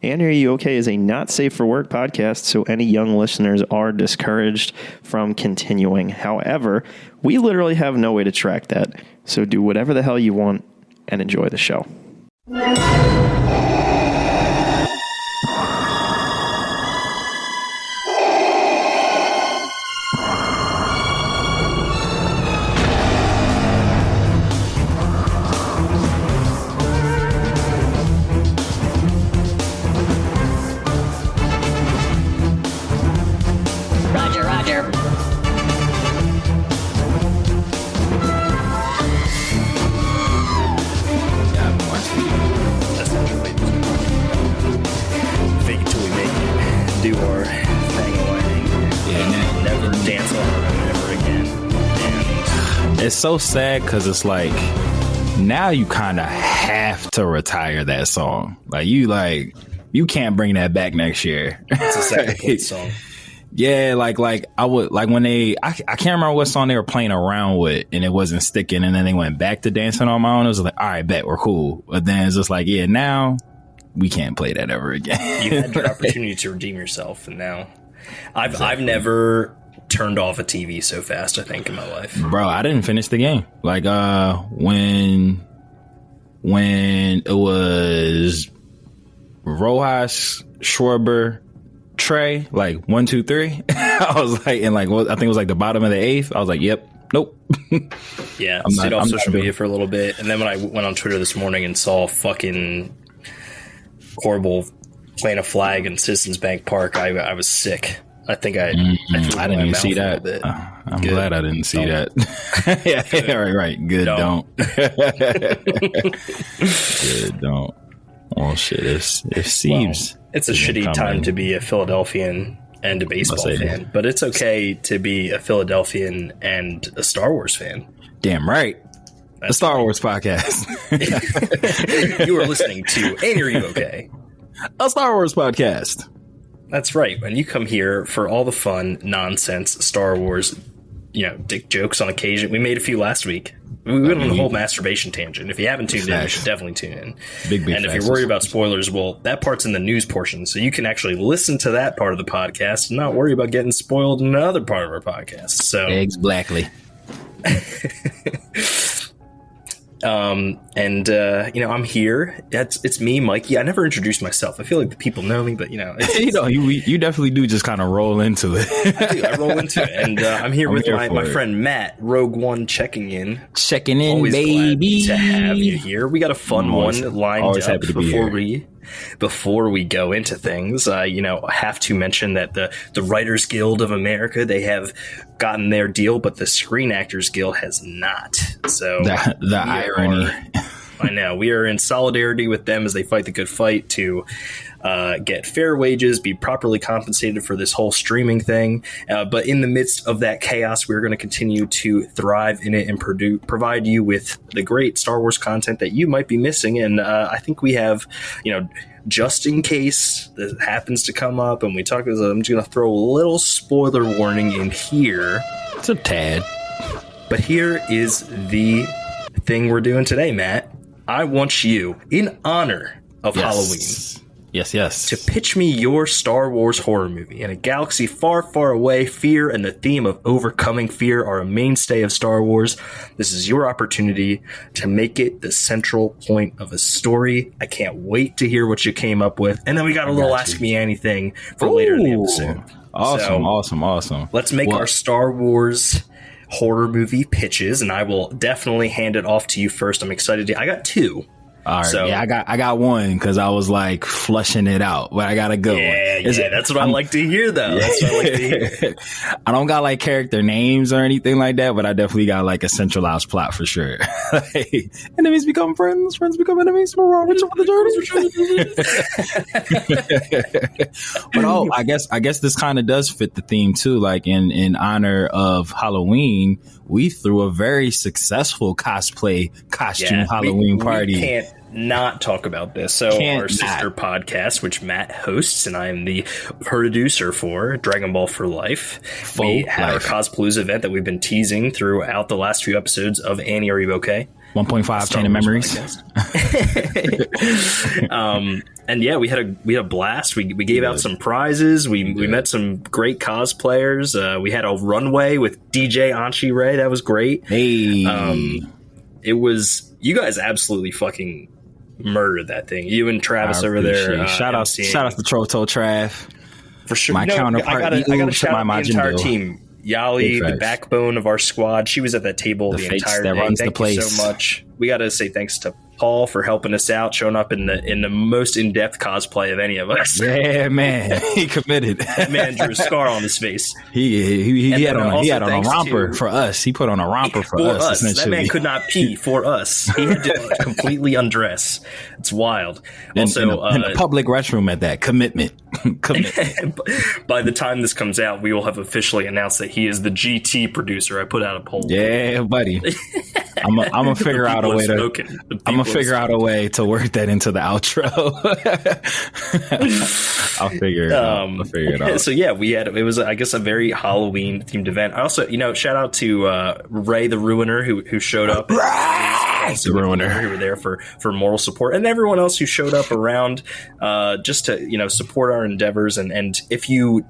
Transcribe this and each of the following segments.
And Are You Okay is a not safe for work podcast, so any young listeners are discouraged from continuing. However, we literally have no way to track that, so do whatever the hell you want and enjoy the show. It's so sad because it's like now you kind of have to retire that song. You can't bring that back next year. It's a second place song. Yeah, like I would like when I can't remember what song they were playing around with and it wasn't sticking, and then they went back to Dancing on My Own. It was like, all right, bet, we're cool. But then it's just like, yeah, now we can't play that ever again. You had your opportunity to redeem yourself, and now I've never turned off a TV so fast, I think, in my life. Bro, I didn't finish the game. Like when it was Rojas, Schwarber, Trey, like 1, 2, 3. I was like, and like, I think it was like the bottom of the 8th. I was like, yep, nope. Yeah, stayed off social media for a little bit, and then when I went on Twitter this morning and saw fucking horrible playing a flag in Citizens Bank Park, I was sick. I think I didn't even see that. I'm glad I didn't see that. Yeah, right. Good, don't. Good, don't. Oh shit, it seems. Well, it's a shitty time to be a Philadelphian and a baseball fan, but it's okay to be a Philadelphian and a Star Wars fan. Damn right. That's the Star Wars podcast. You are listening to And Are You Okay? A Star Wars podcast. That's right. When you come here for all the fun, nonsense, Star Wars, dick jokes on occasion. We made a few last week. We went on the whole masturbation tangent. If you haven't tuned in, you should definitely tune in. Big and if you're worried about spoilers, well, that part's in the news portion, so you can actually listen to that part of the podcast and not worry about getting spoiled in another part of our podcast. So exactly. I'm here. It's me, Mikey. I never introduced myself. I feel like the people know me, but you definitely do just kind of roll into it. I roll into it, and I'm here with my friend Matt, Rogue One, checking in, always baby. Glad to have you here. We got a fun one lined up before we go into things. I have to mention that the Writers Guild of America, they have gotten their deal, but the Screen Actors Guild has not. So the irony. I know. We are in solidarity with them as they fight the good fight to get fair wages, be properly compensated for this whole streaming thing. But in the midst of that chaos, we're going to continue to thrive in it and provide you with the great Star Wars content that you might be missing. And I think we have, just in case this happens to come up and we talk, I'm just going to throw a little spoiler warning in here. It's a tad. But here is the thing we're doing today, Matt. I want you, in honor of Halloween, yes, to pitch me your Star Wars horror movie. In a galaxy far, far away, fear and the theme of overcoming fear are a mainstay of Star Wars. This is your opportunity to make it the central point of a story. I can't wait to hear what you came up with. And then we got a little Ask Me Anything for later in the episode. Awesome. Let's make our Star Wars horror movie pitches, and I will definitely hand it off to you first. I'm excited. I got 2. All right, yeah, I got one because I was like flushing it out, but I got a good one. Yeah, that's what I like to hear, though. Yeah. That's what I like to hear. I don't got like character names or anything like that, but I definitely got like a centralized plot for sure. Enemies become friends, friends become enemies. We're on the journey. But I guess this kind of does fit the theme too. Like in honor of Halloween, we threw a very successful costume Halloween party. We can't not talk about this. So our sister podcast, which Matt hosts, and I am the producer for, Dragon Ball for Life. We had our Cospalooza event that we've been teasing throughout the last few episodes of Annie, Are You Okay? 1.5 chain of memories. And yeah, we had a blast. We gave out some prizes. We met some great cosplayers. We had a runway with DJ Anchi Ray. That was great. Hey, it was, you guys absolutely fucking murdered that thing. You and Travis over there. Shout out to Troto Trav. For sure. My counterpart. I gotta shout out my the entire team. Yali, the backbone of our squad. She was at that table the entire day. Thank you so much. We got to say thanks to Paul for helping us out, showing up in the most in-depth cosplay of any of us. Yeah, man, he committed. That man drew a scar on his face. He had on a romper for us. He put on a romper for us. That man could not pee for us. He had to completely undress. It's wild. Also, in a public restroom at that. Commitment. By the time this comes out, we will have officially announced that he is the GT producer. I put out a poll. Yeah, buddy. I'm gonna figure out a way to work that into the outro. I'll figure it out. So yeah, it was, I guess, a very Halloween themed event. I also, shout out to Ray the Ruiner who showed up. The Ruiner, who were there for moral support, and everyone else who showed up around just to support our endeavors. And if you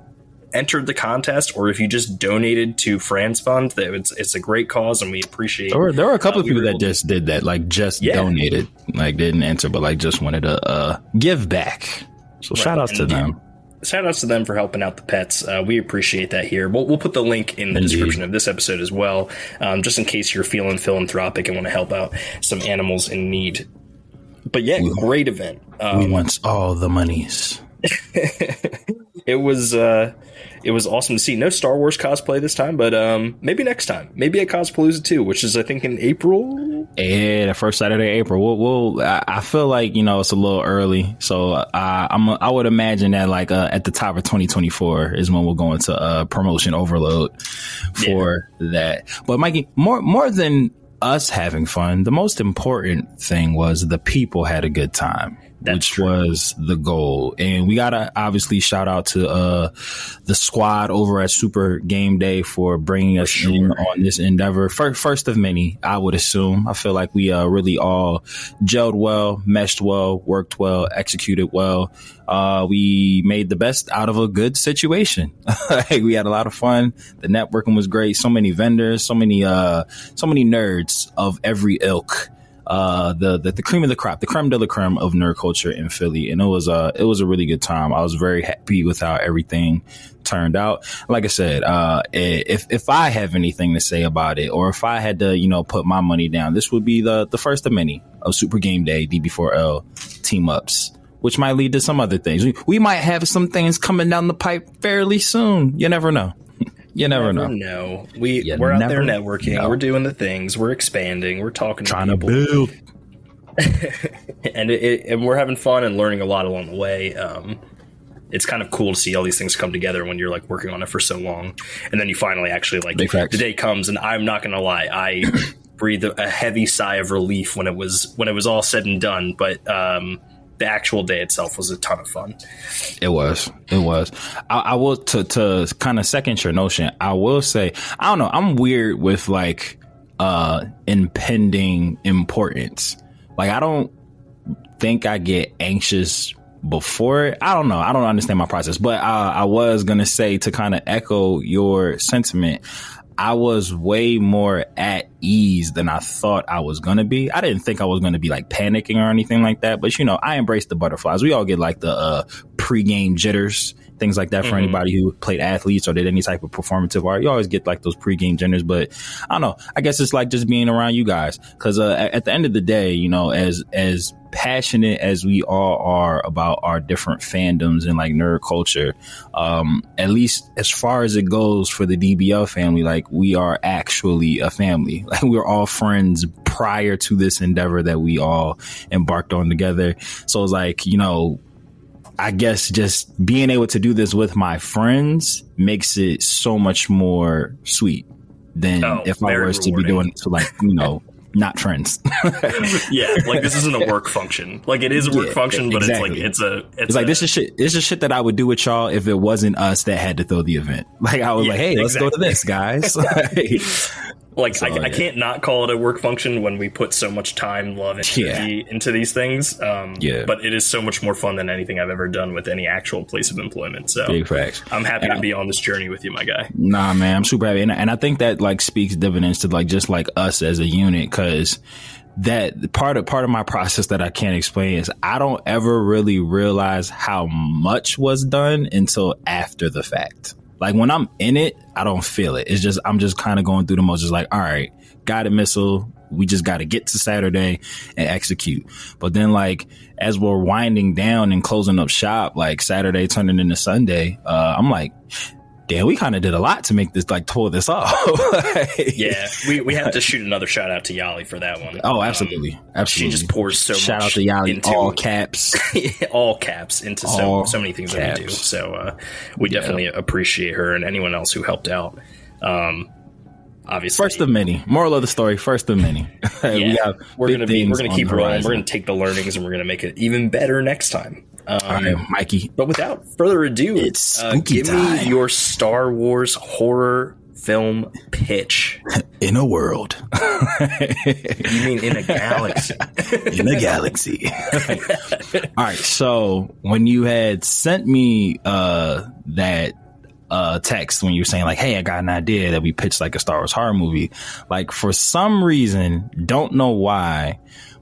entered the contest, or if you just donated to Fran's Fund, it's a great cause, and we appreciate. There were a couple of people that just did that, donated, didn't enter, but just wanted to give back. So shout outs to them. Shout outs to them for helping out the pets. We appreciate that here. We'll put the link in the description of this episode as well, just in case you're feeling philanthropic and want to help out some animals in need. But yeah, great event. We want all the monies. It was awesome to see. No Star Wars cosplay this time, but maybe next time. Maybe at Cospalooza 2, which is, I think, in April. Yeah, the first Saturday of April. I feel like, it's a little early. So I would imagine that at the top of 2024 is when we'll go into promotion overload for that. But Mikey, more than us having fun, the most important thing was the people had a good time. Which was the goal. And we got to obviously shout out to the squad over at Super Game Day for bringing us in on this endeavor. First of many, I would assume. I feel like we really all gelled well, meshed well, worked well, executed well. We made the best out of a good situation. We had a lot of fun. The networking was great. So many vendors, so many nerds of every ilk. The cream of the crop, the creme de la creme of nerd culture in Philly. And it was a really good time. I was very happy with how everything turned out. Like I said, if I have anything to say about it, or if I had to, put my money down, this would be the first of many of Super Game Day DB4L team ups, which might lead to some other things. We might have some things coming down the pipe fairly soon. You never know. You never know. We're out there networking. We're doing the things. We're expanding. We're talking to people. To build. and we're having fun and learning a lot along the way. It's kind of cool to see all these things come together when you're working on it for so long, and then you finally actually the day comes. And I'm not gonna lie, I breathed a heavy sigh of relief when it was all said and done. But the actual day itself was a ton of fun. It was. I will, to kind of second your notion, I will say, I don't know, I'm weird with impending importance. I don't think I get anxious before it. I don't know. I don't understand my process, but I was going to say, to kind of echo your sentiment, I was way more at ease than I thought I was going to be. I didn't think I was going to be panicking or anything like that. But, I embraced the butterflies. We all get the pregame jitters, things like that for anybody who played athletes or did any type of performative art. You always get those pregame jitters. But I don't know. I guess it's just being around you guys, because at the end of the day, as passionate as we all are about our different fandoms and nerd culture, at least as far as it goes for the DBL family, we are actually a family. We're all friends prior to this endeavor that we all embarked on together. So it's I guess just being able to do this with my friends makes it so much more sweet than if I was to be doing it to not friends. Yeah, this isn't a work function. It is a work function, but exactly. It's this is shit that I would do with y'all if it wasn't us that had to throw the event. I was hey, let's go to this, guys. Like, So, I can't not call it a work function when we put so much time, love, and energy into these things. But it is so much more fun than anything I've ever done with any actual place of employment. So big facts. I'm happy to be on this journey with you, my guy. Nah, man, I'm super happy. And I think that like speaks dividends to like just like us as a unit, because that part of my process that I can't explain is I don't ever really realize how much was done until after the fact. Like when I'm in it, I don't feel it. It's just, I'm just kind of going through the motions like, all right, got it, missile. We just got to get to Saturday and execute. But then like, as we're winding down and closing up shop, like Saturday turning into Sunday, I'm like, damn, we kind of did a lot to make this, like, pull this off. Yeah, we have to shoot another shout out to Yali for that one. Oh, absolutely. Absolutely. She just pours so shout much out to Yali, into all caps. all caps into so many things that we do. So we definitely appreciate her and anyone else who helped out. Obviously, first of many. Moral of the story: first of many. We're gonna keep rolling. We're gonna take the learnings and we're gonna make it even better next time. All right, Mikey. But without further ado, it's give time. me your Star Wars horror film pitch. In a world. You mean in a galaxy? In a galaxy. All right. So when you had sent me that text when you were saying like, hey, I got an idea that we pitched like a Star Wars horror movie, like for some reason, don't know why,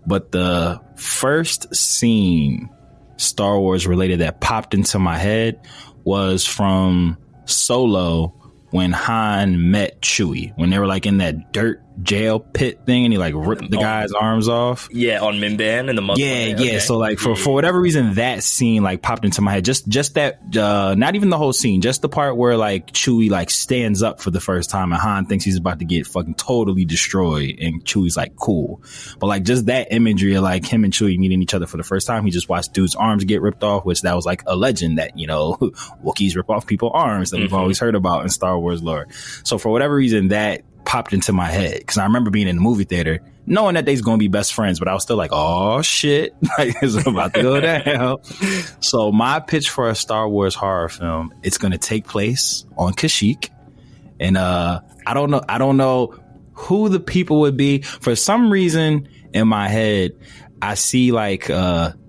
but the first scene Star Wars related that popped into my head was from Solo, when Han met Chewie, when they were like in that dirt jail pit thing and he like ripped the guy's arms off. Yeah, on Mimban and the mother. Yeah. Okay. So like for whatever reason, that scene like popped into my head. Just that, not even the whole scene, just the part where like Chewie like stands up for the first time and Han thinks he's about to get fucking totally destroyed and Chewie's like cool. But like just that imagery of like him and Chewie meeting each other for the first time, he just watched dude's arms get ripped off, which that was like a legend that, you know, Wookiees rip off people's arms that we've always heard about in Star Wars lore. So for whatever reason, that popped into my head because I remember being in the movie theater knowing that they's gonna be best friends, but I was still like, oh shit, like it's about to go down. So my pitch for a Star Wars horror film, it's gonna take place on Kashyyyk, and I don't know who the people would be. For some reason in my head I see like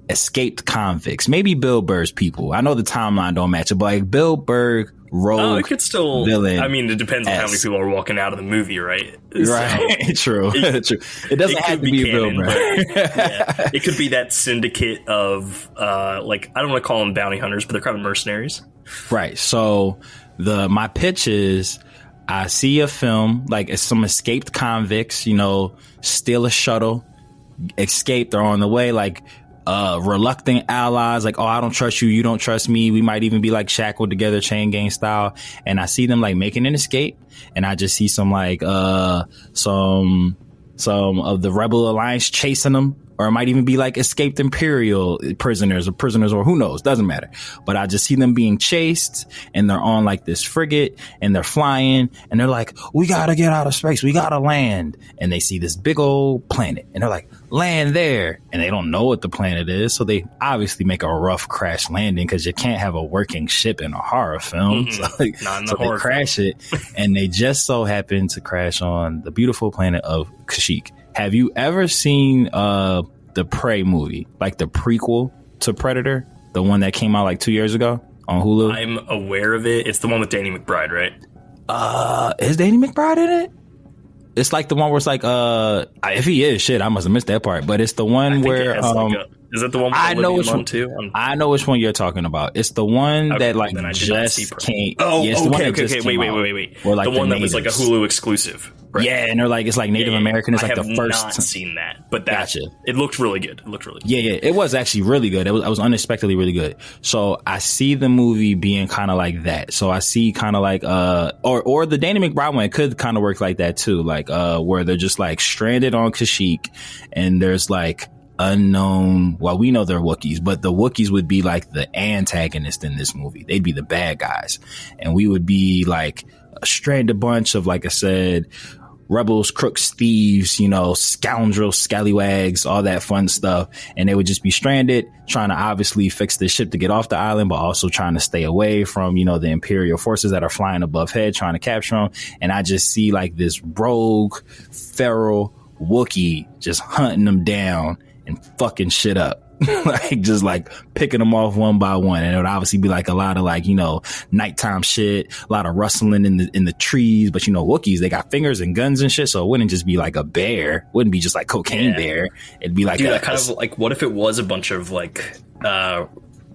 escaped convicts, maybe Bill Burr's people. I know the timeline don't match it, but like Bill Burr rogue. It could still. Villain. I mean, it depends on how many people are walking out of the movie, right? Right. True. True. It doesn't have to be canon, Bill Burr. Yeah, it could be that syndicate of like, I don't want to call them bounty hunters, but they're kind of mercenaries. Right. So my pitch is, I see a film like it's some escaped convicts, you know, steal a shuttle, escape, they're on the way, like reluctant allies, like, oh, I don't trust you, you don't trust me, we might even be like shackled together chain gang style, and I see them like making an escape, and I just see some like some of the Rebel Alliance chasing them, or it might even be like escaped Imperial prisoners or who knows, doesn't matter. But I just see them being chased and they're on like this frigate and they're flying and they're like, we gotta get out of space, we gotta land. And they see this big old planet and they're like, land there. And they don't know what the planet is. So they obviously make a rough crash landing because you can't have a working ship in a horror film. So they crash it and they just so happen to crash on the beautiful planet of Kashyyyk. Have you ever seen the Prey movie, like the prequel to Predator, the one that came out like 2 years ago on Hulu? I'm aware of it. It's the one with Danny McBride, right? Is Danny McBride in it? It's like the one where it's like, if he is, shit, I must have missed that part. But it's the one where is it the one with Olivia Munn too? I know which one you're talking about. It's the one that like just came. Oh, yeah, okay. Wait. Where, like, the one that was like a Hulu exclusive. Right? Yeah, and they're like, it's like Native American. It's like the first. I have not seen that, but gotcha. It looked really good. Yeah, it was actually really good. It was unexpectedly really good. So I see the movie being kind of like that. So I see kind of like or the Danny McBride one could kind of work like that too, like where they're just like stranded on Kashyyyk and there's like unknown, well, we know they're Wookiees, but the Wookiees would be like the antagonist in this movie. They'd be the bad guys, and we would be like a stranded bunch of, like I said, rebels, crooks, thieves, you know, scoundrels, scallywags, all that fun stuff. And they would just be stranded, trying to obviously fix the ship to get off the island, but also trying to stay away from, you know, the Imperial forces that are flying above head, trying to capture them. And I just see like this rogue, feral Wookiee just hunting them down and fucking shit up. Like just like picking them off one by one, and it would obviously be like a lot of like, you know, nighttime shit, a lot of rustling in the trees. But you know, Wookiees, they got fingers and guns and shit, so it wouldn't just be like a bear, it wouldn't be just like cocaine bear. It'd be like kind of like, what if it was a bunch of like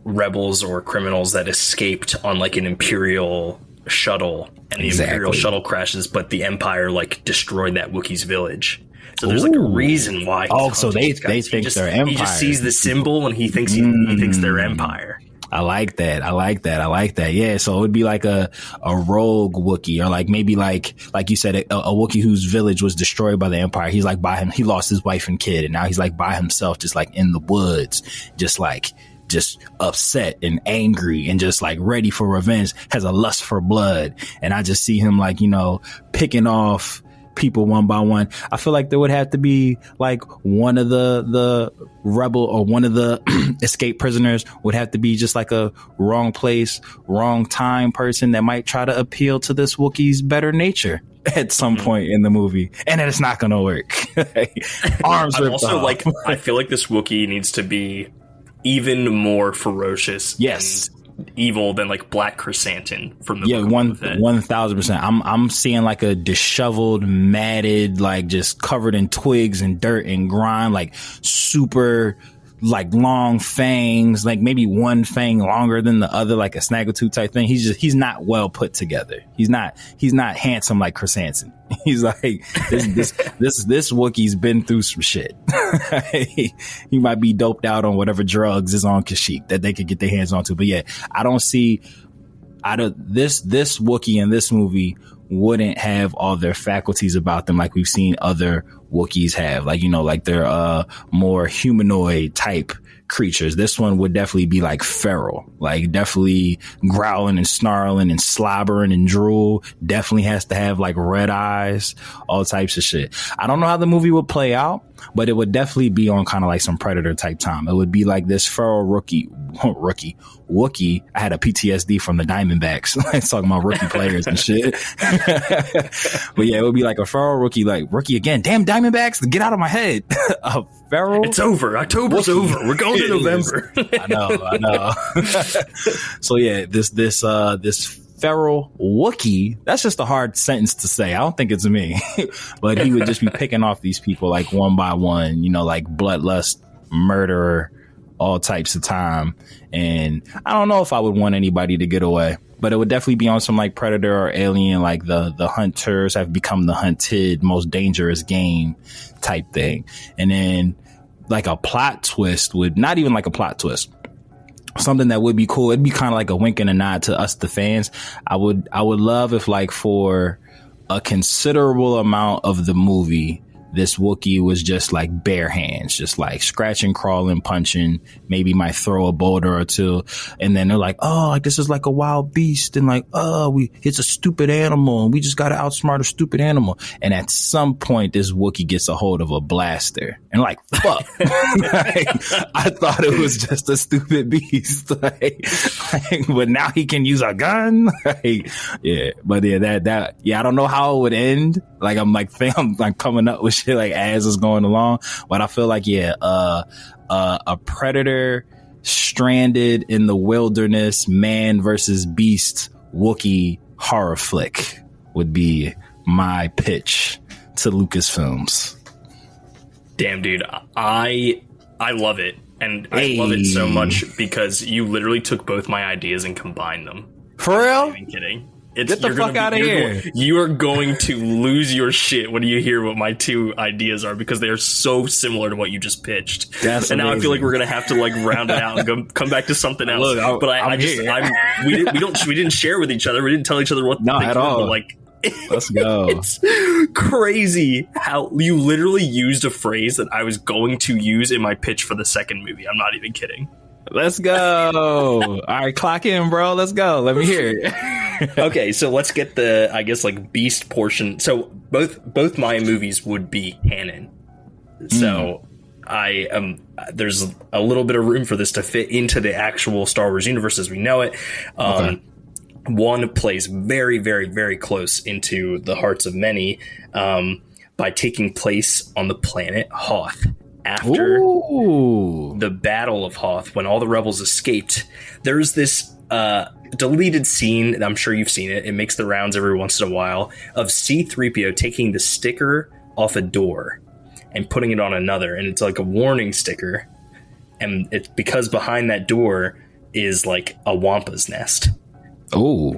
rebels or criminals that escaped on like an Imperial shuttle, and the Imperial shuttle crashes, but the Empire like destroyed that Wookiee's village. So there's like a reason why. Oh, so they think they're Empire. He just sees the symbol and he thinks he thinks they're Empire. I like that. Yeah. So it would be like a rogue Wookiee, or like maybe like you said, a Wookiee whose village was destroyed by the Empire. He's like he lost his wife and kid, and now he's like by himself, just like in the woods, just upset and angry and just like ready for revenge, has a lust for blood. And I just see him like, you know, picking off people one by one. I feel like there would have to be like one of the rebel or one of the escape prisoners would have to be just like a wrong place, wrong time person that might try to appeal to this Wookiee's better nature at some point in the movie, and it's not gonna work. Arms ripped also off. Like, I feel like this Wookiee needs to be even more ferocious. Yes. Evil than like Black Chrysanthemum from the 1,000%. I'm seeing like a disheveled, matted, like just covered in twigs and dirt and grime, like super like long fangs, like maybe one fang longer than the other, like a snaggletooth type thing. He's not well put together. He's not handsome like Chrysanthemum. He's like this Wookiee's been through some shit. He might be doped out on whatever drugs is on Kashyyyk that they could get their hands onto. But yeah, I don't see this Wookiee in this movie wouldn't have all their faculties about them like we've seen other Wookiees have. Like, you know, like they're more humanoid type creatures. This one would definitely be like feral, like definitely growling and snarling and slobbering and drool. Definitely has to have like red eyes, all types of shit. I don't know how the movie would play out, but it would definitely be on kind of like some Predator type time. It would be like this feral Wookiee. I had a PTSD from the Diamondbacks. Talking about rookie players and shit. But yeah, it would be like a feral Wookiee, like rookie again. Damn Diamondbacks, get out of my head. A feral. It's over. October's Wookiee. Over. We're going to November. I know. So yeah, this feral Wookiee, that's just a hard sentence to say. I don't think it's me. But he would just be picking off these people like one by one, you know, like bloodlust, murderer, all types of time. And I don't know if I would want anybody to get away, but it would definitely be on some like Predator or Alien, like the hunters have become the hunted, most dangerous game type thing. And then like a plot twist would, not even like a plot twist, something that would be cool. It'd be kind of like a wink and a nod to us, the fans. I would love if like for a considerable amount of the movie, this Wookiee was just like bare hands, just like scratching, crawling, punching, maybe might throw a boulder or two. And then they're like, oh, like this is like a wild beast. And like, oh, it's a stupid animal and we just got to outsmart a stupid animal. And at some point, this Wookiee gets a hold of a blaster and like, fuck. Like, I thought it was just a stupid beast. But now he can use a gun. Yeah. But yeah, I don't know how it would end. Like, I'm coming up with shit like as it's going along, but I feel like a predator stranded in the wilderness, man versus beast Wookiee horror flick would be my pitch to Lucasfilms. Damn, dude, I love it, and I love it so much because you literally took both my ideas and combined them. For real? I'm not even kidding. Get the fuck out of here. You are going to lose your shit when you hear what my two ideas are, because they are so similar to what you just pitched. That's and amazing. Now I feel like we're going to have to like round it out and come back to something else. Look, we didn't share with each other. We didn't tell each other what at all. Like, let's go. It's crazy how you literally used a phrase that I was going to use in my pitch for the second movie. I'm not even kidding. Let's go. All right, clock in, bro. Let's go. Let me hear it. Okay, so let's get the, I guess, like beast portion. So both my movies would be canon. So there's a little bit of room for this to fit into the actual Star Wars universe as we know it. One plays very, very, very close into the hearts of many by taking place on the planet Hoth. After the Battle of Hoth, when all the rebels escaped, there's this deleted scene, and I'm sure you've seen it. It makes the rounds every once in a while, of C-3PO taking the sticker off a door and putting it on another, and it's like a warning sticker, and it's because behind that door is like a Wampa's nest. Oh,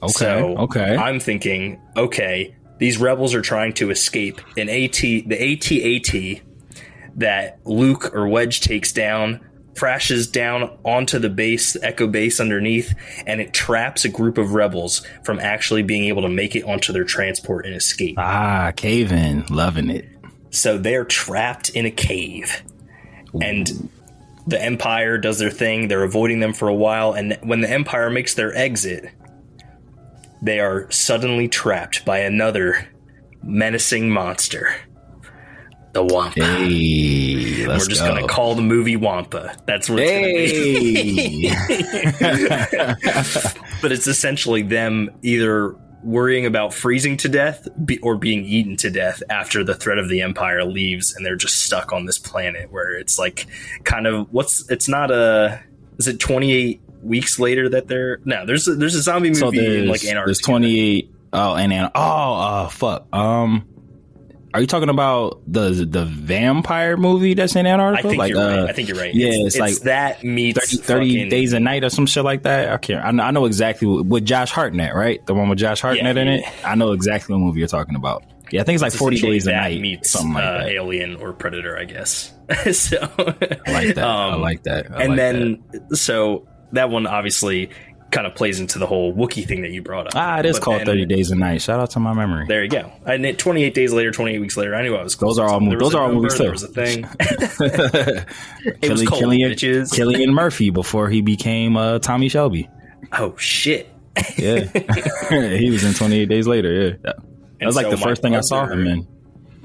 okay. So okay. I'm thinking, okay, these rebels are trying to escape the AT-AT that Luke or Wedge takes down, crashes down onto the base, Echo base underneath, and it traps a group of rebels from actually being able to make it onto their transport and escape. Cave-in, loving it. So they're trapped in a cave. Ooh. And the Empire does their thing. They're avoiding them for a while. And when the Empire makes their exit, they are suddenly trapped by another menacing monster. The Wampa. Hey, we're just going to call the movie Wampa. That's what it's going to be. But it's essentially them either worrying about freezing to death or being eaten to death after the threat of the Empire leaves, and they're just stuck on this planet where it's like kind of is it 28 weeks later that they're there's a zombie movie in like Antarctica. There's 28 fuck. Are you talking about the vampire movie that's in Antarctica? I think you're right. Yeah, it's like that meets 30 Days a Night or some shit like that. I can't. I know exactly with Josh Hartnett, right? The one with Josh Hartnett in it. I know exactly what movie you're talking about. Yeah, I think it's like 40 Days a Night. Meets something like that. Alien or Predator, I guess. So I like that. I like that. So that one obviously kind of plays into the whole Wookiee thing that you brought up. It is called 30 Days a Night. Shout out to my memory. There you go. And 28 days later, 28 weeks later, I knew I was close. Those are all movies too. There was a thing. It was cold, bitches. Cillian Murphy before he became Tommy Shelby. Oh, shit. Yeah. He was in 28 Days Later, yeah. That was like the first thing I saw him in.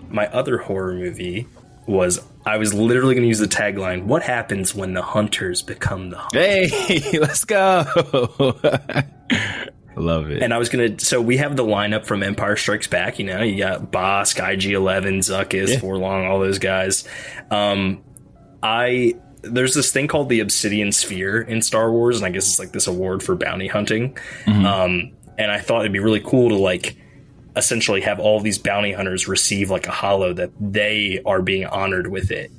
My other horror movie I was literally going to use the tagline, what happens when the hunters become the hunters? Hey, let's go. Love it. And I was going to, so we have the lineup from Empire Strikes Back, you got Bosk, IG-11, Zuckuss, Forlong, all those guys. There's this thing called the Obsidian Sphere in Star Wars, and I guess it's like this award for bounty hunting. Mm-hmm. And I thought it'd be really cool to like essentially have all these bounty hunters receive like a holo that they are being honored with it.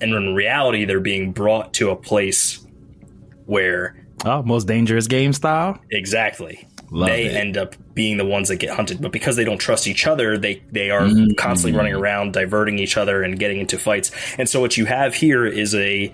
And in reality, they're being brought to a place where... most dangerous game style? Exactly. They end up being the ones that get hunted. But because they don't trust each other, they are constantly running around, diverting each other and getting into fights. And so what you have here is a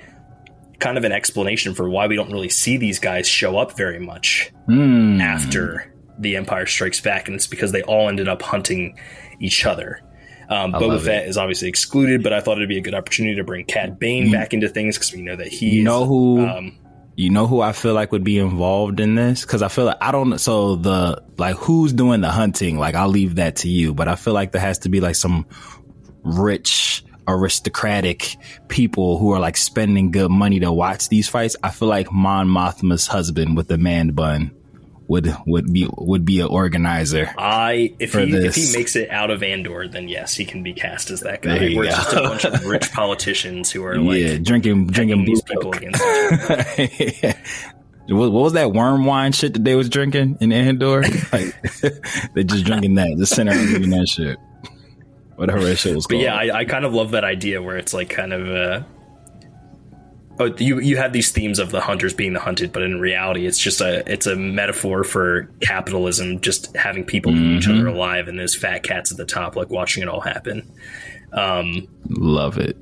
kind of an explanation for why we don't really see these guys show up very much after The Empire Strikes Back, and it's because they all ended up hunting each other. Boba Fett is obviously excluded, but I thought it'd be a good opportunity to bring Cad Bane back into things because we know that he who I feel like would be involved in this, because I feel like who's doing the hunting, like I'll leave that to you, but I feel like there has to be like some rich aristocratic people who are like spending good money to watch these fights. I feel like Mon Mothma's husband with the man bun would be an organizer. If he makes it out of Andor, then yes, he can be cast as that guy. We're just a bunch of rich politicians who are drinking these people against each other. What was that worm wine shit that they was drinking in Andor? Like they're just drinking that, just sitting there reading that shit. Whatever that shit was called. But yeah, I kind of love that idea where it's like kind of you have these themes of the hunters being the hunted, but in reality, it's a metaphor for capitalism, just having people eat each other alive, and there's fat cats at the top, like watching it all happen. Love it.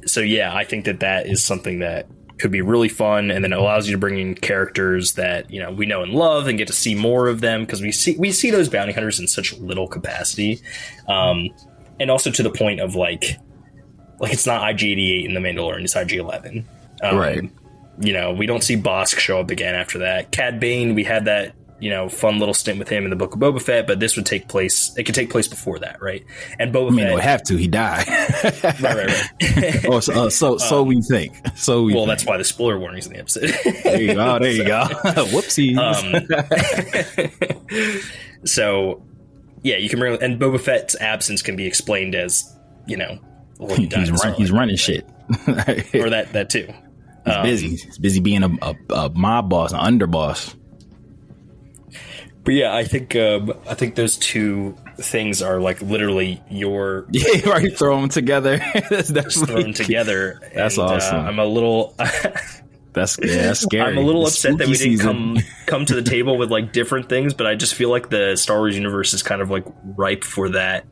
So yeah, I think that is something that could be really fun, and then it allows you to bring in characters that we know and love, and get to see more of them because we see those bounty hunters in such little capacity, and also to the point of like it's not IG-88 in The Mandalorian, it's IG-11. Right. We don't see Bosk show up again after that. Cad Bane, we had that fun little stint with him in the Book of Boba Fett, but this would take place. It could take place before that, right? And Boba Fett it would have to. He died. right. So we think. That's why the spoiler warning's in the episode. There you go. Whoopsies. So, yeah, you can bring, and Boba Fett's absence can be explained as, he died. He's running shit, or that too. He's busy. He's busy being a mob boss, an underboss. But yeah, I think those two things are like literally your right. Throw them together. Just throw them together. That's awesome. I'm a little. That's scary. I'm a little upset that we didn't come to the table with like different things, but I just feel like the Star Wars universe is kind of like ripe for that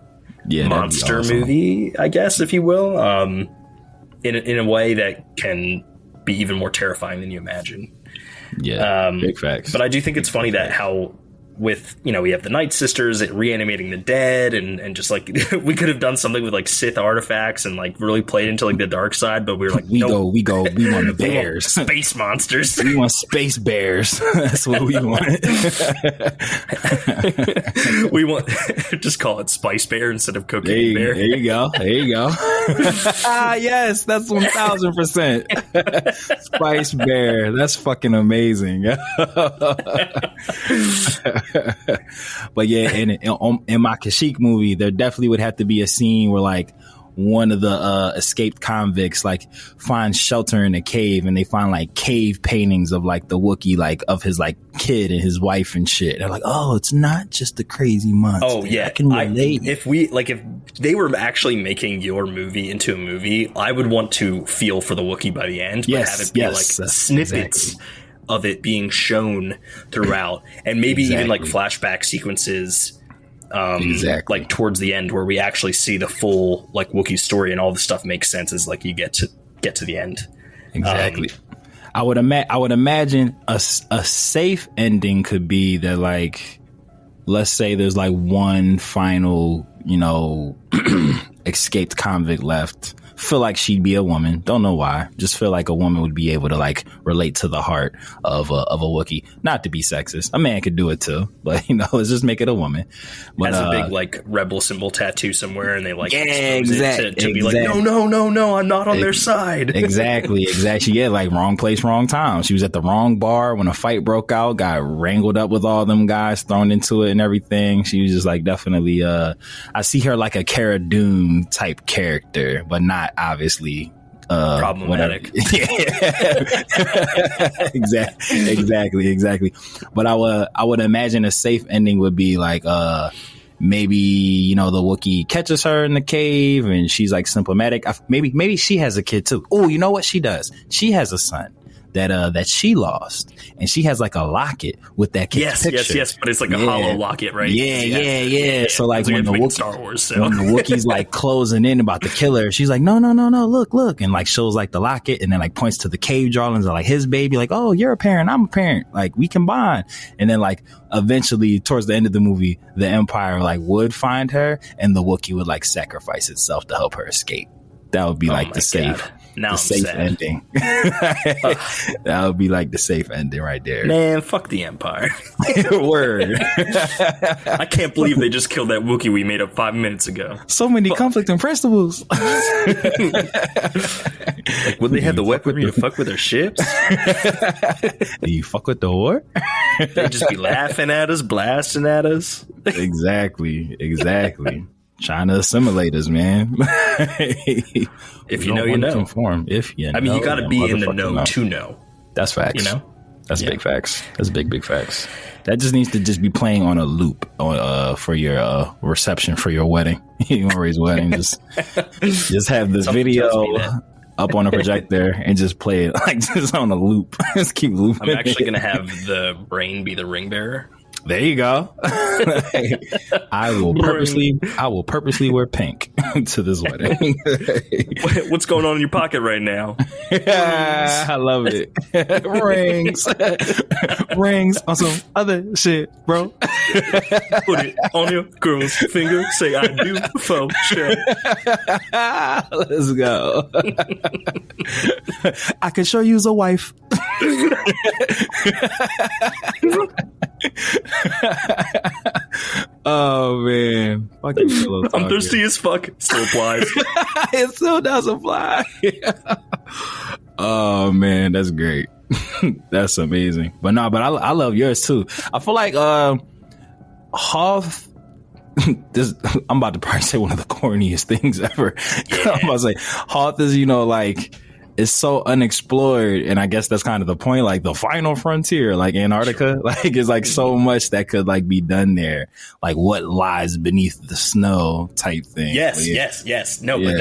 monster movie, I guess, if you will, in a way that can be even more terrifying than you imagine. Yeah, big facts. But I do think it's funny that how with, we have the Night Sisters reanimating the dead and just like we could have done something with like Sith artifacts and like really played into like the dark side, but we were like, we want the bears. Space monsters. We want space bears. That's what we want. We want just call it Spice Bear instead of Cocaine Bear. There you go. Yes, that's 1000%. Spice Bear. That's fucking amazing. But yeah, in my Kashyyyk movie, there definitely would have to be a scene where like one of the escaped convicts like finds shelter in a cave, and they find like cave paintings of like the Wookiee, like of his like kid and his wife and shit. They're like, oh, it's not just a crazy monster. Oh yeah, I can relate. If they were actually making your movie into a movie, I would want to feel for the Wookiee by the end, but have it be like snippets of it being shown throughout, and maybe even like flashback sequences like towards the end where we actually see the full like Wookiee story and all the stuff makes sense as like you get to the end. Exactly. I would imagine a safe ending could be that, like, let's say there's like one final, escaped convict left. Feel like she'd be a woman. Don't know why. Just feel like a woman would be able to like relate to the heart of a Wookiee. Not to be sexist. A man could do it too, but let's just make it a woman. But, has a big like rebel symbol tattoo somewhere, and they like exactly to be like, no, I'm not on their side. Exactly. Yeah, like wrong place, wrong time. She was at the wrong bar when a fight broke out. Got wrangled up with all them guys, thrown into it and everything. She was just like definitely. I see her like a Cara Dune type character, but not obviously problematic. Exactly. But I would imagine a safe ending would be like maybe the Wookiee catches her in the cave and she's like symptomatic. Maybe she has a kid too. Oh, you know what she does? She has a son that she lost, and she has like a locket with that kid's picture. Yes, but it's like a hollow locket, right? Yeah. So like when the Wookiee, Star Wars, when the Wookiee's like closing in about to kill her, she's like, no, look, and like shows like the locket, and then like points to the cave drawings of like his baby, like, oh, you're a parent, I'm a parent, like we can bond. And then like eventually towards the end of the movie, the Empire like would find her, and the Wookiee would like sacrifice itself to help her escape. That would be like the safe. Now the safe ending. That would be like the safe ending right there. Man, fuck the Empire. Word. I can't believe they just killed that Wookiee we made up 5 minutes ago. So many conflicting principles. Like, would they have the weaponry to fuck with their ships? Do you fuck with the war? They'd just be laughing at us, blasting at us. Exactly. Trying to assimilate us, man. If you know, you know. Conform. If you know, you got to be in the know to know. That's facts. That's big facts. That's big facts. That just needs to just be playing on a loop for your reception for your wedding. Rory's wedding. Just have this video up on a projector and just play it like just on a loop. Just keep looping. I'm actually gonna have the brain be the ring bearer. There you go. I will purposely wear pink to this wedding. What's going on in your pocket right now? I love it. Rings on some other shit, bro. Put it on your girl's finger. Say I do for sure. Let's go. I can sure use a wife. Oh man, fucking pillow talk. I'm thirsty as fuck. Still applies. It still does apply. Oh man, that's great. That's amazing. But I love yours too. I feel like Hoth. I'm about to probably say one of the corniest things ever. Yeah. I'm about to say Hoth is, like, it's so unexplored, and I guess that's kind of the point. Like the final frontier, like Antarctica, like it's like so much that could like be done there. Like what lies beneath the snow type thing. Yes. No, but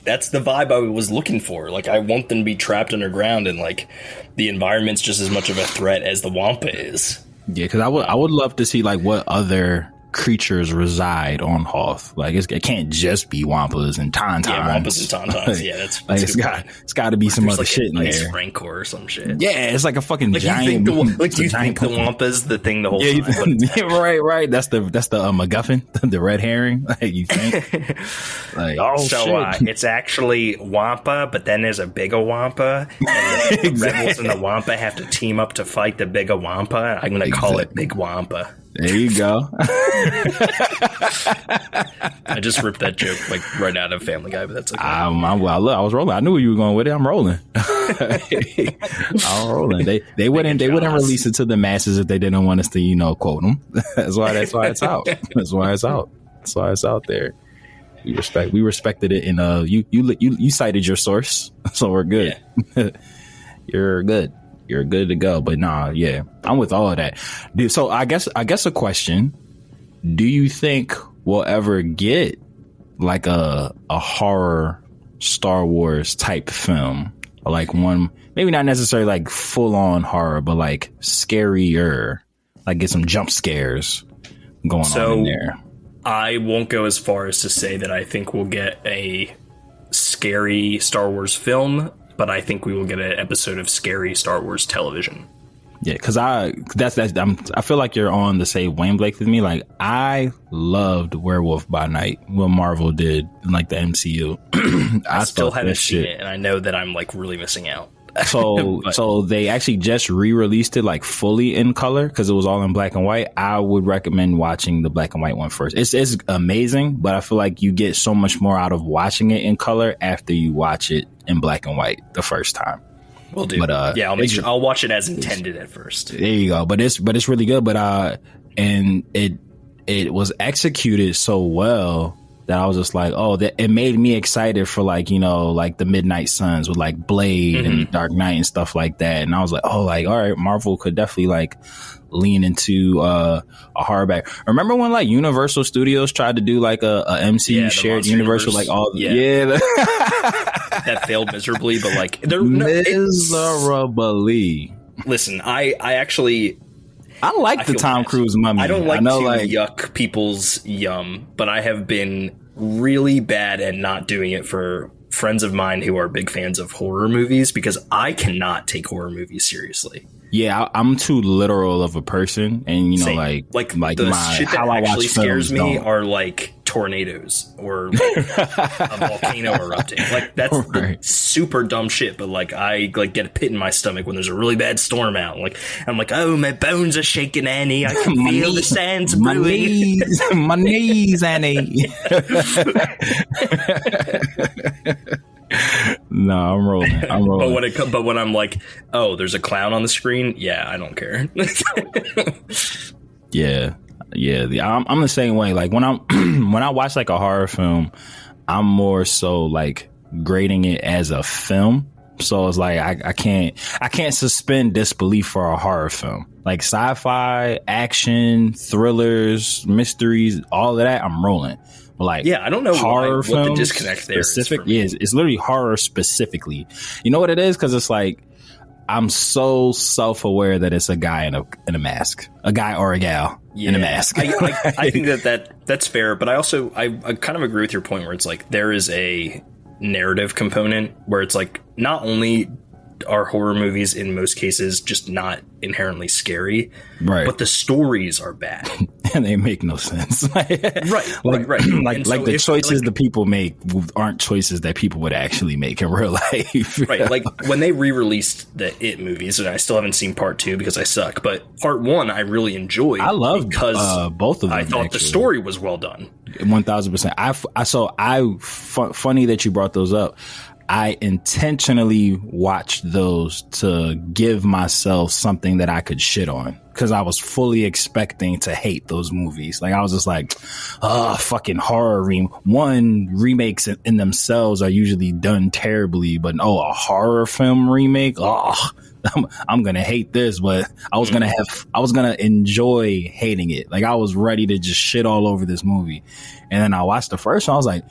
that's the vibe I was looking for. Like I want them to be trapped underground, and like the environment's just as much of a threat as the Wampa is. Yeah, because I would love to see like what other creatures reside on Hoth. Like it can't just be Wampas and Tauntauns. Yeah, Wampas and Tauntauns. Yeah, that's like it's got to be some other like shit in ice there. Rancor or some shit. Yeah, it's like a fucking like giant. You think the Wampa's the thing the whole time? Yeah, right. That's the MacGuffin, the red herring. Like you think? Like shit. It's actually Wampa, but then there's a bigger Wampa, and the rebels and the Wampa have to team up to fight the bigger Wampa. I'm gonna call it Big Wampa. There you go. I just ripped that joke like right out of Family Guy, but that's okay. I was rolling. I knew you were going with it. I'm rolling. I'm rolling. They wouldn't release it to the masses if they didn't want us to quote them. That's why it's out. That's why it's out. That's why it's out there. We respected it, and you cited your source, so we're good. Yeah. You're good. You're good to go. But yeah, I'm with all of that, dude. So I guess a question: do you think we'll ever get like a horror Star Wars type film, or like one maybe not necessarily like full on horror, but like scarier, like get some jump scares going on in there? I won't go as far as to say that I think we'll get a scary Star Wars film, but I think we will get an episode of scary Star Wars television. Yeah, because I feel like you're on the same wavelength with me. Like I loved Werewolf by Night, what Marvel did in like the MCU. I still haven't seen it, and I know that I'm like really missing out. So they actually just re-released it like fully in color because it was all in black and white. I would recommend watching the black and white one first. It's amazing, but I feel like you get so much more out of watching it in color after you watch it in black and white the first time. Will do. But yeah, I'll watch it as intended at first. There you go. But it's really good. But and it was executed so well that I was just like, it made me excited for like, like the Midnight Suns with like Blade and Dark Knight and stuff like that. And I was like, all right, Marvel could definitely like lean into a horror back. Remember when like Universal Studios tried to do like a MCU shared universe with like all that failed miserably, but like they're miserably. Listen, I like the Tom Cruise Mummy. I don't like to yuck people's yum, but I have been really bad at not doing it for friends of mine who are big fans of horror movies because I cannot take horror movies seriously. Yeah, I'm too literal of a person, and like the shit that actually scares me are like tornadoes or like a volcano erupting. Like that's the super dumb shit. But like I like get a pit in my stomach when there's a really bad storm out. Like I'm like, oh, my bones are shaking, Annie. I can feel the sands brewing. My knees, Annie. No, I'm rolling. But when I'm like, oh, there's a clown on the screen. Yeah, I don't care. Yeah. I'm the same way. Like when I watch like a horror film, I'm more so like grading it as a film. So it's like I can't suspend disbelief for a horror film. Like sci-fi, action, thrillers, mysteries, all of that, I'm rolling. Like, yeah, I don't know horror what the disconnect there is. It's literally horror specifically. You know what it is? Because it's like I'm so self-aware that it's a guy in a mask, a guy or a gal in a mask. I think that's fair, but I kind of agree with your point where it's like there is a narrative component where it's like not only are horror movies in most cases just not inherently scary, right, but the stories are bad. and they make no sense. Right. Like the choices the people make aren't choices that people would actually make in real life. Right. Like when they re-released the It movies, and I still haven't seen part 2 because I suck, but part 1 I really enjoyed. I love because both of them. I thought the story was well done. 1000%. Funny that you brought those up. I intentionally watched those to give myself something that I could shit on, because I was fully expecting to hate those movies. Like I was just like, fucking horror remakes in themselves are usually done terribly, but a horror film remake, I'm gonna hate this. But I was gonna enjoy hating it. Like I was ready to just shit all over this movie, and then I watched the first one. I was like,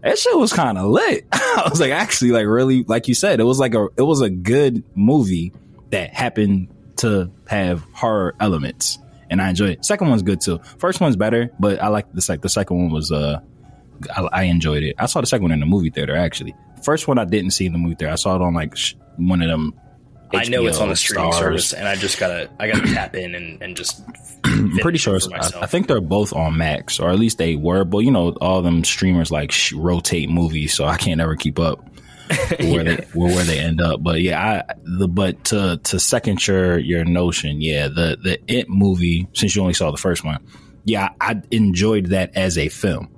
that shit was kind of lit. I was like, actually, like really, like you said, it was a good movie that happened to have horror elements, and I enjoyed it. Second one's good too. First one's better, but I like the second one was I enjoyed it. I saw the second one in the movie theater actually. First one I didn't see in the movie theater. I saw it on like one of them. I know it's on the streaming service, and I gotta tap in and just. I'm pretty sure I think they're both on Max, or at least they were. But you know, all them streamers like rotate movies, so I can't ever keep up where they end up. But yeah, to second your notion, yeah, the It movie, since you only saw the first one, yeah, I enjoyed that as a film.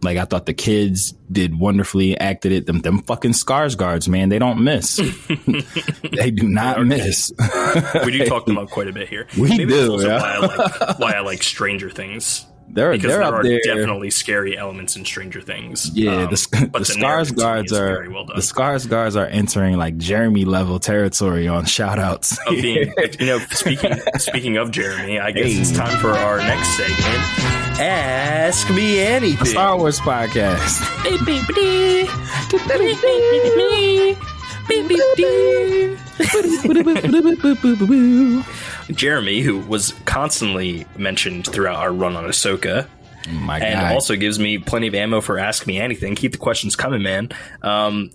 Like I thought the kids did wonderfully, acted it. Them fucking Skarsgårds, man, they don't miss. They do not miss. We do talk them up quite a bit here. Maybe do. That's also why I like Stranger Things. There are definitely scary elements in Stranger Things. Yeah, the Skarsgårds are entering like Jeremy level territory on shout outs. Of being, speaking of Jeremy, I guess it's time for our next segment. Ask Me Anything. A Star Wars podcast. Jeremy, who was constantly mentioned throughout our run on Ahsoka, also gives me plenty of ammo for Ask Me Anything. Keep the questions coming, man.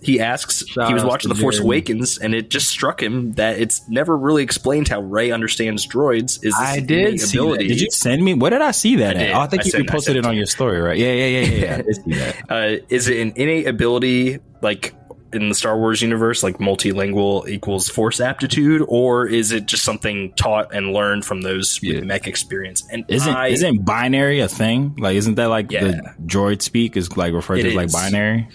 He asks, he was watching The Force Awakens, and it just struck him that it's never really explained how Rey understands droids. I did see that. Did you send me? Where did I see that at? I think you posted it on your story, right? Yeah. I did see that. Is it an innate ability, like in the Star Wars universe, like multilingual equals force aptitude, or is it just something taught and learned from those with mech experience? And isn't binary a thing? Like, isn't that like the droid speak is like referred to as like binary?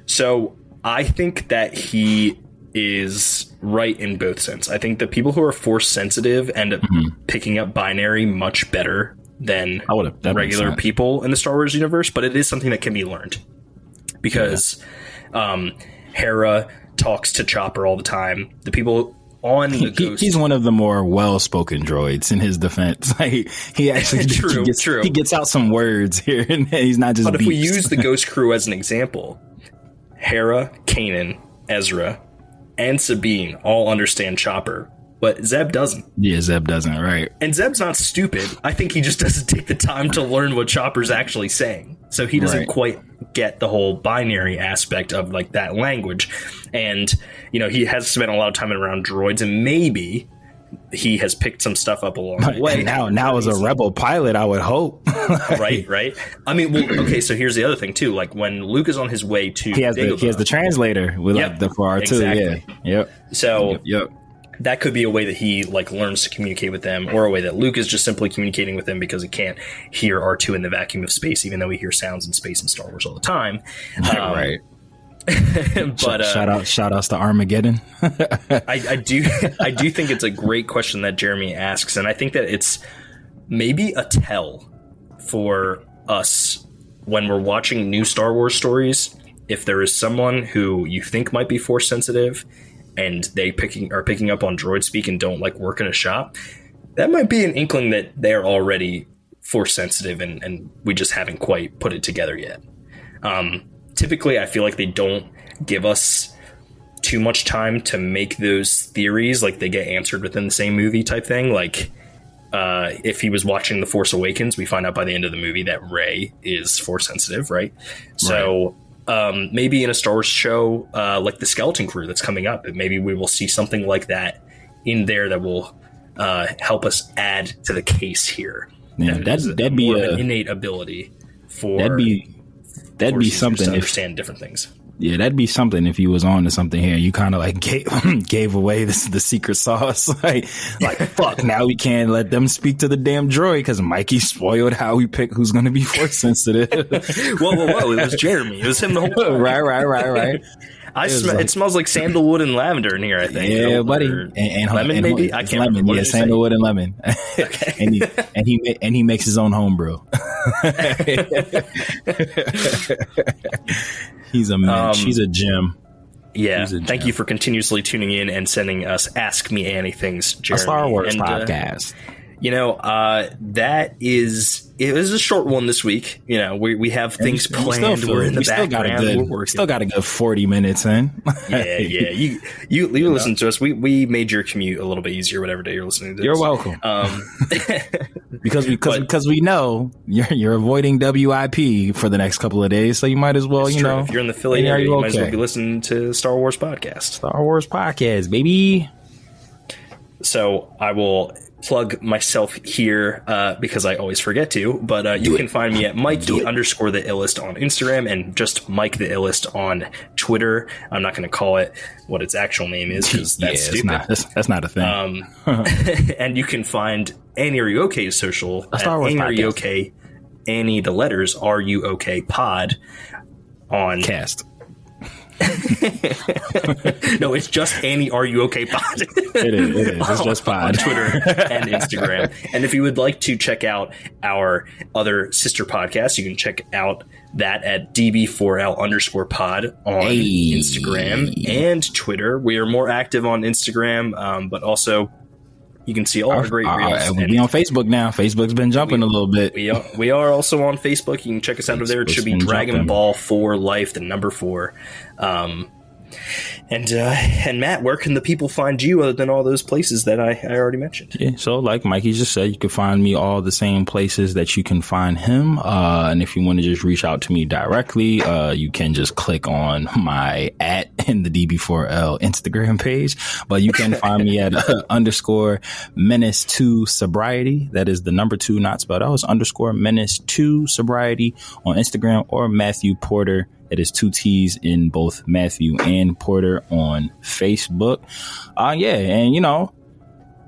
So I think that he is right in both sense. I think the people who are force sensitive end up picking up binary much better than regular people in the Star Wars universe, but it is something that can be learned because Hera talks to Chopper all the time. The people on the Ghost... He's one of the more well-spoken droids in his defense. Like, he actually he gets out some words here, and he's not just. But if we use the Ghost crew as an example, Hera, Kanan, Ezra, and Sabine all understand Chopper, but Zeb doesn't. Yeah, Zeb doesn't, right. And Zeb's not stupid. I think he just doesn't take the time to learn what Chopper's actually saying. So he doesn't quite get the whole binary aspect of like that language. And, you know, he has spent a lot of time around droids, and maybe he has picked some stuff up along the way. Now as a rebel pilot, I would hope. Right. I mean, well, okay, so here's the other thing too. Like when Luke is on his way to he has the translator with like the for R2. Exactly. Yeah. Yep. So that could be a way that he like learns to communicate with them, or a way that Luke is just simply communicating with them because he can't hear R2 in the vacuum of space, even though we hear sounds in space in Star Wars all the time. Right. But shout outs to Armageddon. I do think it's a great question that Jeremy asks, and I think that it's maybe a tell for us when we're watching new Star Wars stories. If there is someone who you think might be force sensitive and they are picking up on droid speak and don't like work in a shop, that might be an inkling that they're already force sensitive and we just haven't quite put it together yet. Typically, I feel like they don't give us too much time to make those theories. Like they get answered within the same movie type thing. Like if he was watching The Force Awakens, we find out by the end of the movie that Rey is force sensitive, right? So maybe in a Star Wars show like the Skeleton Crew that's coming up, maybe we will see something like that in there that will help us add to the case here. Yeah, that'd be more of an innate ability for that'd be something to if understand different things. Yeah, that'd be something if you was on to something here. You kind of like gave away the secret sauce. like fuck, now we can't let them speak to the damn droid because Mikey spoiled how we pick who's going to be force sensitive. Whoa! It was Jeremy. It was him the whole time. Right. It smells like sandalwood and lavender in here, I think. Yeah, buddy. And lemon, maybe? I can't remember. Yeah, sandalwood and lemon. Okay. and he makes his own homebrew. He's a man. She's a gem. Yeah. Thank you for continuously tuning in and sending us Ask Me Anythings, Jeremy. A Star Wars podcast. It was a short one this week. We have things planned. We're in the background. We're still got a good 40 minutes in. Yeah. You listen to us. We made your commute a little bit easier, whatever day you're listening to this. You're welcome. Because we know you're avoiding WIP for the next couple of days, so you might as well, if you're in the Philly area, you might as well be listening to Star Wars podcast. Star Wars podcast, baby. So I will plug myself here because I always forget to, but you can find me at Mikey_the_illest on Instagram and just Mike the Illest on Twitter. I'm not going to call it what its actual name is because that's stupid. That's not a thing. And you can find Annie Are You OK social a Star Wars Annie podcast. Are You OK, Annie the letters Are You OK pod on Cast. No, it's just Annie Are You OK pod. It is. It's just pod on Twitter and Instagram. And if you would like to check out our other sister podcast, you can check out that at db4l_pod on Instagram and Twitter. We are more active on Instagram, but also you can see all our great reels. We'll be on Facebook now. Facebook's been jumping a little bit. We are also on Facebook. You can check us out over there. It should be Dragon Ball 4 Life, the number 4. And Matt, where can the people find you other than all those places that I already mentioned? Yeah, so like Mikey just said, you can find me all the same places that you can find him. And if you want to just reach out to me directly, you can just click on my @ in the DB4L Instagram page. But you can find me at _menace2 sobriety. That is the number 2, not spelled out. It's _menace2 sobriety on Instagram, or Matthew Porter. It is 2 T's in both Matthew and Porter on Facebook. And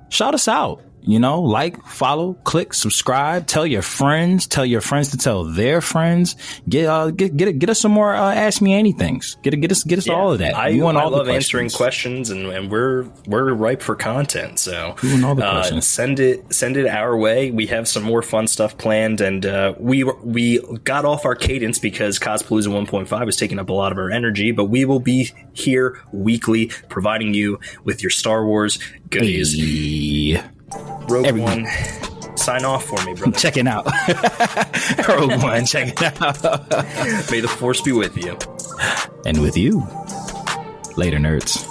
shout us out. Like, follow, click, subscribe, tell your friends to tell their friends. Get us some more Ask Me Anythings. Get us all of that. I love answering questions, and we're ripe for content. So all the questions. Send it our way. We have some more fun stuff planned, and we got off our cadence because Cospalooza 1.5 was taking up a lot of our energy. But we will be here weekly, providing you with your Star Wars goodies. Hey. Rogue One, sign off for me, brother. Checking out. Rogue One, check it out. May the Force be with you. And with you. Later, nerds.